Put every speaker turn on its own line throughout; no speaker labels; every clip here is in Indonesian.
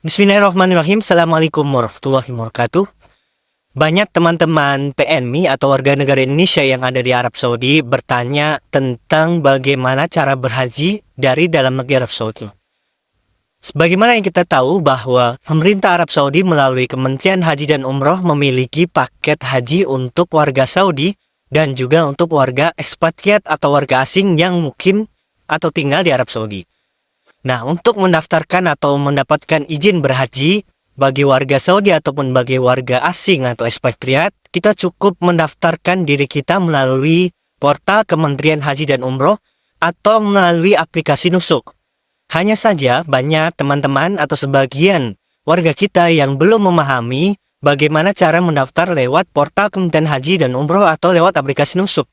Bismillahirrahmanirrahim. Assalamualaikum warahmatullahi wabarakatuh. Banyak teman-teman PNI atau warga negara Indonesia yang ada di Arab Saudi bertanya tentang bagaimana cara berhaji dari dalam negeri Arab Saudi. Sebagaimana yang kita tahu bahwa pemerintah Arab Saudi melalui Kementerian Haji dan Umroh memiliki paket haji untuk warga Saudi dan juga untuk warga ekspatriat atau warga asing yang mukim atau tinggal di Arab Saudi. Nah, untuk mendaftarkan atau mendapatkan izin berhaji bagi warga Saudi ataupun bagi warga asing atau ekspatriat, kita cukup mendaftarkan diri kita melalui portal Kementerian Haji dan Umroh atau melalui aplikasi Nusuk. Hanya saja banyak teman-teman atau sebagian warga kita yang belum memahami bagaimana cara mendaftar lewat portal Kementerian Haji dan Umroh atau lewat aplikasi Nusuk.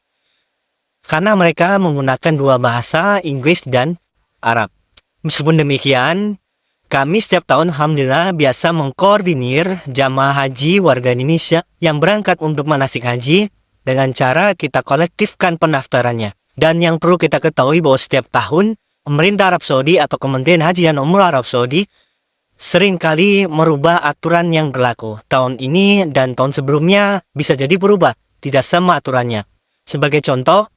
Karena mereka menggunakan dua bahasa, Inggris dan Arab. Meskipun demikian, kami setiap tahun alhamdulillah biasa mengkoordinir jamaah haji warga Indonesia yang berangkat untuk manasik haji dengan cara kita kolektifkan pendaftarannya. Dan yang perlu kita ketahui bahwa setiap tahun pemerintah Arab Saudi atau Kementerian Haji dan Umroh Arab Saudi seringkali merubah aturan yang berlaku. Tahun ini dan tahun sebelumnya bisa jadi berubah, tidak sama aturannya. Sebagai contoh,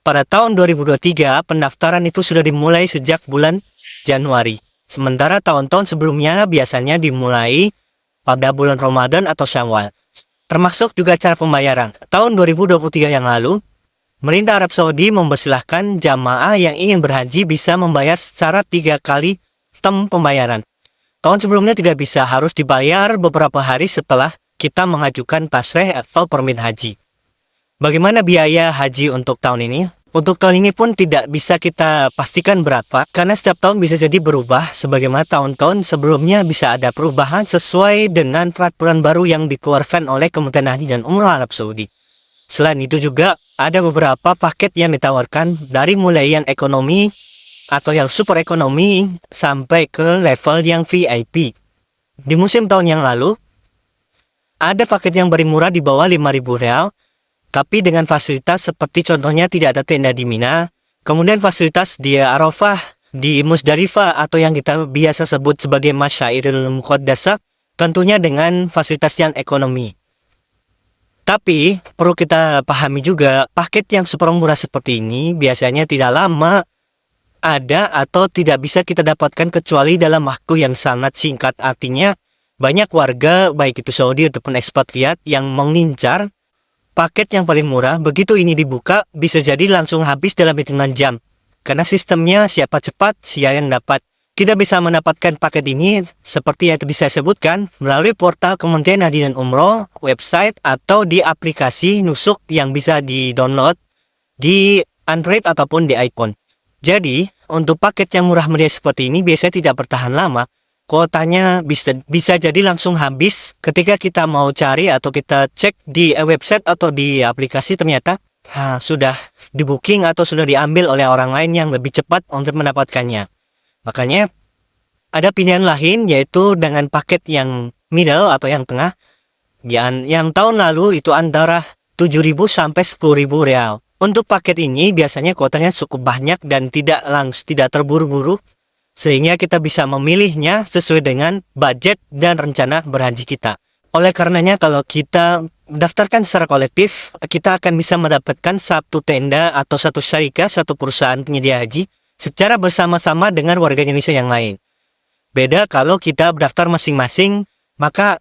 pada tahun 2023 pendaftaran itu sudah dimulai sejak bulan Januari. Sementara tahun-tahun sebelumnya biasanya dimulai pada bulan Ramadan atau Syawal. Termasuk juga cara pembayaran. Tahun 2023 yang lalu, pemerintah Arab Saudi mempersilahkan jamaah yang ingin berhaji bisa membayar secara 3 kali sistem pembayaran. Tahun sebelumnya tidak bisa, harus dibayar beberapa hari setelah kita mengajukan tasreh atau permit haji. Bagaimana biaya haji untuk tahun ini? Untuk tahun ini pun tidak bisa kita pastikan berapa, karena setiap tahun bisa jadi berubah, sebagaimana tahun-tahun sebelumnya bisa ada perubahan sesuai dengan peraturan baru yang dikeluarkan oleh Kementerian Haji dan Umroh Arab Saudi. Selain itu juga ada beberapa paket yang ditawarkan dari mulai yang ekonomi atau yang super ekonomi sampai ke level yang VIP. Di musim tahun yang lalu, ada paket yang paling murah di bawah 5.000 real, tapi dengan fasilitas seperti contohnya tidak ada tenda di Mina, kemudian fasilitas di Arafah, di Musdalifah atau yang kita biasa sebut sebagai Masyairul Muqaddasah, tentunya dengan fasilitas yang ekonomi. Tapi perlu kita pahami juga, paket yang super murah seperti ini biasanya tidak lama ada atau tidak bisa kita dapatkan kecuali dalam waktu yang sangat singkat. Artinya banyak warga baik itu Saudi ataupun ekspatriat yang mengincar paket yang paling murah. Begitu ini dibuka, bisa jadi langsung habis dalam hitungan jam. Karena sistemnya siapa cepat, siapa yang dapat. Kita bisa mendapatkan paket ini seperti yang tadi saya sebutkan melalui portal Kementerian Haji dan Umroh, website, atau di aplikasi Nusuk yang bisa di-download di Android ataupun di iPhone. Jadi, untuk paket yang murah meriah seperti ini biasanya tidak bertahan lama. Kuotanya bisa jadi langsung habis ketika kita mau cari atau kita cek di website atau di aplikasi, ternyata sudah di booking atau sudah diambil oleh orang lain yang lebih cepat untuk mendapatkannya. Makanya ada pilihan lain, yaitu dengan paket yang middle atau yang tengah. Yang tahun lalu itu antara 7.000 sampai 10.000 real. Untuk paket ini biasanya kuotanya cukup banyak dan tidak terburu-buru, sehingga kita bisa memilihnya sesuai dengan budget dan rencana berhaji kita. Oleh karenanya kalau kita daftarkan secara kolektif, kita akan bisa mendapatkan satu tenda atau satu syarikat, satu perusahaan penyedia haji secara bersama-sama dengan warga Indonesia yang lain. Beda kalau kita daftar masing-masing, maka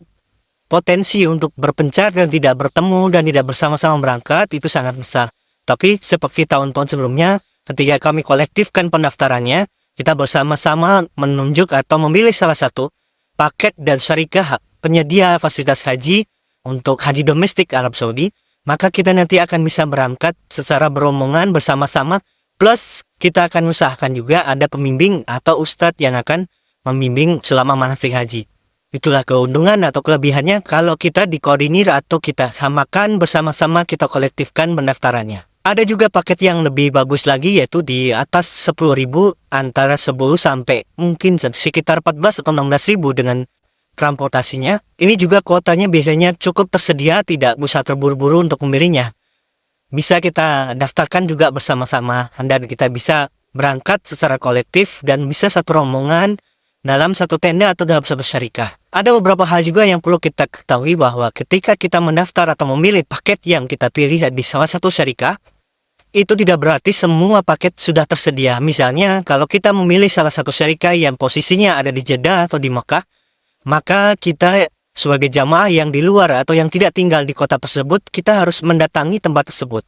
potensi untuk berpencar dan tidak bertemu dan tidak bersama-sama berangkat itu sangat besar. Tapi seperti tahun-tahun sebelumnya, ketika kami kolektifkan pendaftarannya, kita bersama-sama menunjuk atau memilih salah satu paket dan syarikat penyedia fasilitas haji untuk haji domestik Arab Saudi, maka kita nanti akan bisa berangkat secara berombongan bersama-sama, plus kita akan usahakan juga ada pembimbing atau ustadz yang akan membimbing selama manasik haji. Itulah keuntungan atau kelebihannya kalau kita dikoordinir atau kita samakan bersama-sama, kita kolektifkan pendaftarannya. Ada juga paket yang lebih bagus lagi, yaitu di atas 10.000, antara 10 sampai mungkin sekitar 14 atau 16.000 dengan transportasinya. Ini juga kuotanya biasanya cukup tersedia, tidak usah terburu-buru untuk memilihnya. Bisa kita daftarkan juga bersama-sama dan kita bisa berangkat secara kolektif dan bisa satu rombongan dalam satu tenda atau dalam satu syarikah. Ada beberapa hal juga yang perlu kita ketahui bahwa ketika kita mendaftar atau memilih paket yang kita pilih di salah satu syarikah, itu tidak berarti semua paket sudah tersedia. Misalnya, kalau kita memilih salah satu syarikah yang posisinya ada di Jeddah atau di Mekah, maka kita sebagai jamaah yang di luar atau yang tidak tinggal di kota tersebut, kita harus mendatangi tempat tersebut.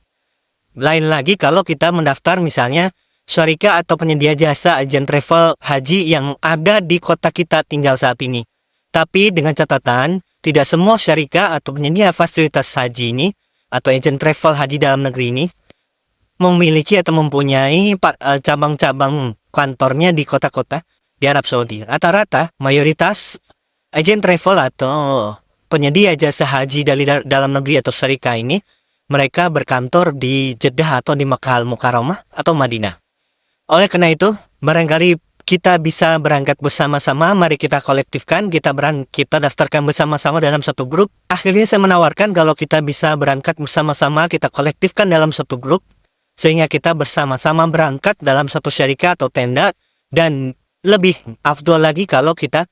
Lain lagi kalau kita mendaftar misalnya syarikah atau penyedia jasa agen travel haji yang ada di kota kita tinggal saat ini. Tapi dengan catatan, tidak semua syarikah atau penyedia fasilitas haji ini atau agen travel haji dalam negeri ini memiliki atau mempunyai cabang-cabang kantornya di kota-kota di Arab Saudi. Rata-rata mayoritas agen travel atau penyedia jasa haji dari dalam negeri atau syarikah ini mereka berkantor di Jeddah atau di Makkah Al-Mukarramah atau Madinah. Oleh karena itu, barangkali kita bisa berangkat bersama-sama, mari kita kolektifkan, kita daftarkan bersama-sama dalam satu grup. Akhirnya saya menawarkan kalau kita bisa berangkat bersama-sama, kita kolektifkan dalam satu grup, sehingga kita bersama-sama berangkat dalam satu syarikah atau tenda, dan lebih afdol lagi kalau kita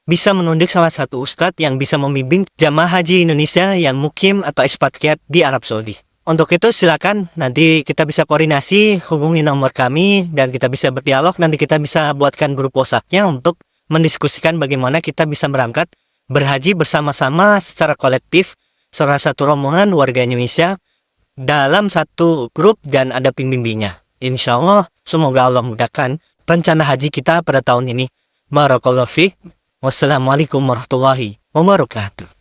bisa menunjuk salah satu ustadz yang bisa membimbing jamaah haji Indonesia yang mukim atau ekspatriat di Arab Saudi. Untuk itu silakan nanti kita bisa koordinasi, hubungi nomor kami dan kita bisa berdialog. Nanti kita bisa buatkan grup WhatsApp-nya untuk mendiskusikan bagaimana kita bisa berangkat berhaji bersama-sama secara kolektif salah satu rombongan warga Indonesia dalam satu grup dan ada pembimbingnya. Insya Allah semoga Allah mudahkan rencana haji kita pada tahun ini. Barakallahu fiik. Wassalamualaikum warahmatullahi wabarakatuh.